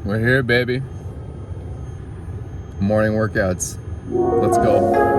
We're here, baby. Morning workouts. Let's go.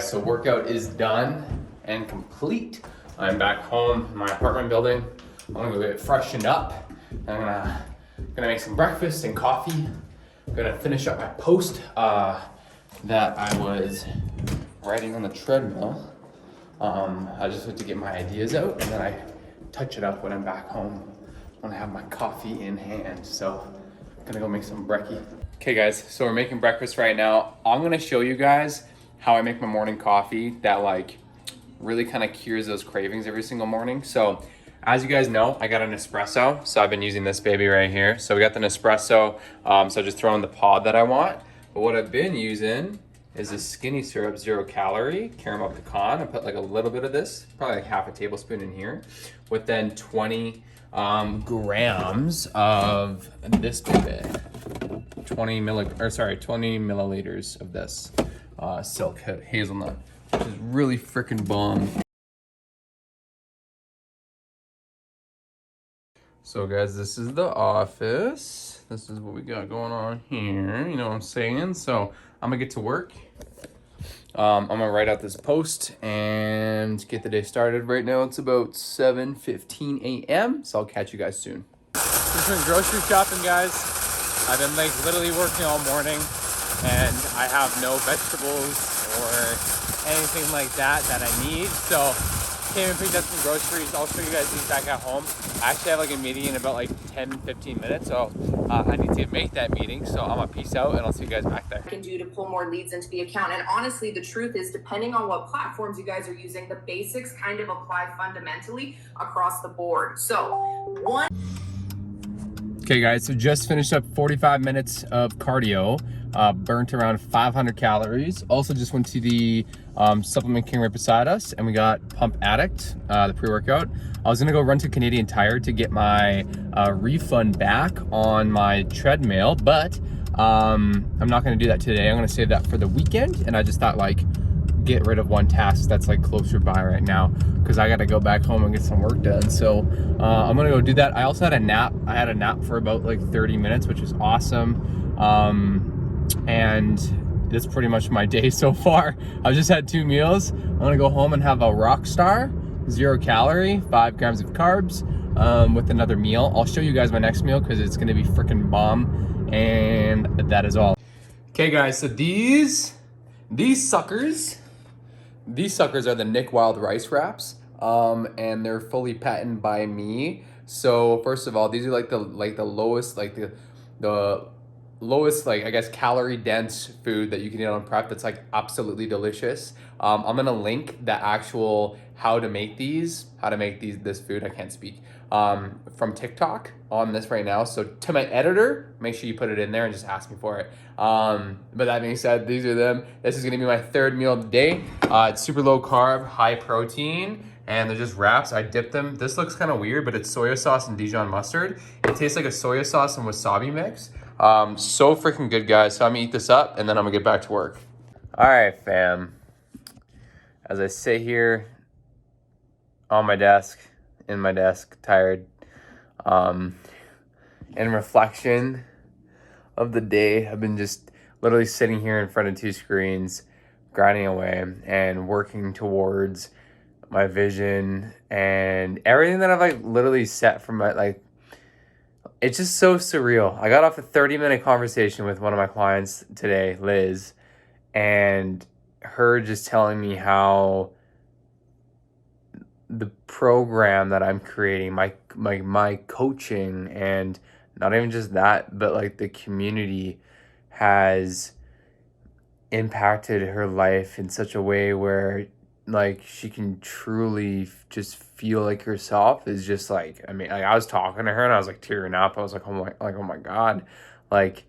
guys, so workout is done and complete. I'm back home in my apartment building. I'm gonna go get freshened up. I'm gonna make some breakfast and coffee. I'm gonna finish up my post that I was writing on the treadmill. I just have to get my ideas out and then I touch it up when I'm back home when I have my coffee in hand. So I'm gonna go make some brekkie. Okay guys, so we're making breakfast right now. I'm gonna show you guys how I make my morning coffee that like really kind of cures those cravings every single morning. So as you guys know, I got an espresso. So I've been using this baby right here. So we got the Nespresso. So just throw in the pod that I want. But what I've been using is this skinny syrup, 0 calorie, caramel pecan. I put like a little bit of this, probably like half a tablespoon in here, with then 20 grams of this baby. 20 milliliters of this silk hazelnut, which is really freaking bomb. So guys, this is the office. This is what we got going on here, you know what I'm saying? So I'm gonna get to work. I'm gonna write out this post and get the day started. Right now it's about 7:15 a.m. So I'll catch you guys soon. Just been grocery shopping, guys. I've been like literally working all morning and I have no vegetables or anything like that I need. So came and picked up some groceries. I'll show you guys these back at home. I actually have like a meeting in about like 10-15 minutes. So I need to make that meeting. So I'm gonna peace out and I'll see you guys back there. Can do to pull more leads into the account. And honestly, the truth is, depending on what platforms you guys are using, the basics kind of apply fundamentally across the board. So Okay guys, so just finished up 45 minutes of cardio, burnt around 500 calories. Also just went to the Supplement King right beside us and we got Pump Addict, the pre-workout. I was gonna go run to Canadian Tire to get my refund back on my treadmill, but I'm not gonna do that today. I'm gonna save that for the weekend, and I just thought like, get rid of one task that's like closer by right now because I gotta go back home and get some work done. So I'm gonna go do that. I also had a nap. I had a nap for about like 30 minutes, which is awesome. And that's pretty much my day so far. I've just had 2 meals. I'm gonna go home and have a Rockstar, 0 calorie, 5 grams of carbs with another meal. I'll show you guys my next meal because it's gonna be freaking bomb, and that is all. Okay guys, so these suckers are the Nick Wilde rice wraps, and they're fully patented by me. So first of all, these are like the lowest, like the lowest, like I guess calorie dense food that you can eat on prep. That's like absolutely delicious. I'm gonna link the actual how to make this food. I can't speak. From TikTok on this right now. So to my editor, make sure you put it in there and just ask me for it. But that being said, these are them. This is gonna be my 3rd meal of the day. It's super low carb, high protein, and they're just wraps. I dip them. This looks kind of weird, but it's soy sauce and Dijon mustard. It tastes like a soy sauce and wasabi mix. So freaking good, guys. So I'm gonna eat this up and then I'm gonna get back to work. All right, fam. As I sit here on my desk, tired, in reflection of the day, I've been just literally sitting here in front of 2 screens, grinding away and working towards my vision and everything that I've like literally set from my like. It's just so surreal. I got off a 30-minute conversation with one of my clients today, Liz, and her just telling me how the program that I'm creating, my coaching, and not even just that, but like the community has impacted her life in such a way where like she can truly just feel like herself is just like, I mean, like I was talking to her and I was like tearing up. I was like, oh my God, like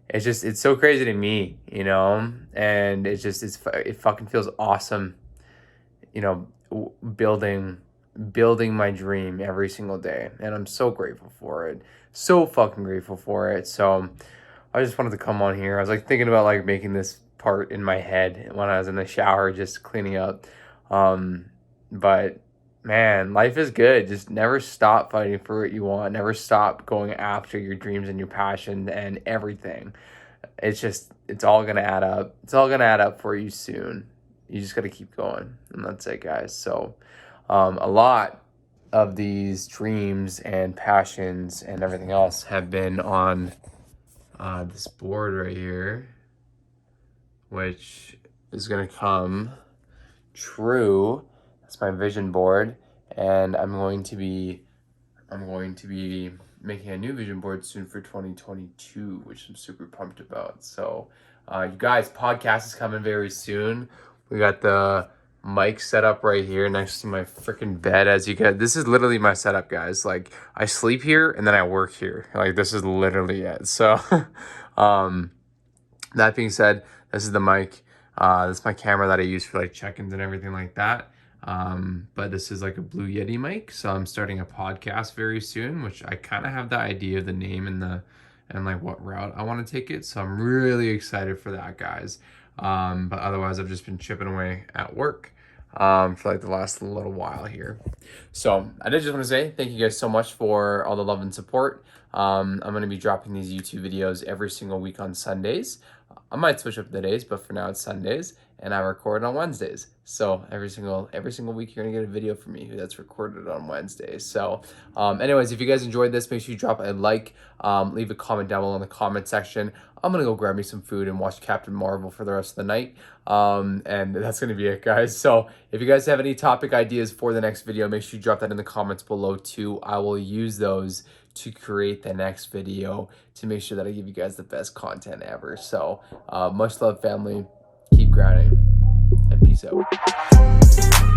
it's so crazy to me, you know? And it fucking feels awesome, you know, building my dream every single day. And I'm so grateful for it. So fucking grateful for it. So I just wanted to come on here. I was like thinking about like making this part in my head when I was in the shower, just cleaning up. But man, life is good. Just never stop fighting for what you want. Never stop going after your dreams and your passion and everything. It's all going to add up. It's all going to add up for you soon. you just got to keep going, and that's it, guys. So a lot of these dreams and passions and everything else have been on this board right here, which is going to come true. That's my vision board, and I'm going to be making a new vision board soon for 2022, which I'm super pumped about. So you guys, podcast is coming very soon. We got the mic set up right here next to my freaking bed. As you get, this is literally my setup, guys. Like, I sleep here and then I work here. Like, this is literally it. So that being said, this is the mic. This is my camera that I use for like check-ins and everything like that. But this is like a Blue Yeti mic, so I'm starting a podcast very soon, which I kind of have the idea of the name and like what route I want to take it. So I'm really excited for that, guys. But otherwise, I've just been chipping away at work for like the last little while here. So I did just want to say thank you guys so much for all the love and support. I'm going to be dropping these YouTube videos every single week on Sundays. I might switch up the days, but for now it's Sundays, and I record on Wednesdays. So every single week you're gonna get a video from me that's recorded on Wednesdays. So anyways, if you guys enjoyed this, make sure you drop a like, leave a comment down below in the comment section. I'm gonna go grab me some food and watch Captain Marvel for the rest of the night. And that's gonna be it, guys. So if you guys have any topic ideas for the next video, make sure you drop that in the comments below too. I will use those to create the next video to make sure that I give you guys the best content ever. So much love, family. Keep grinding, and peace out.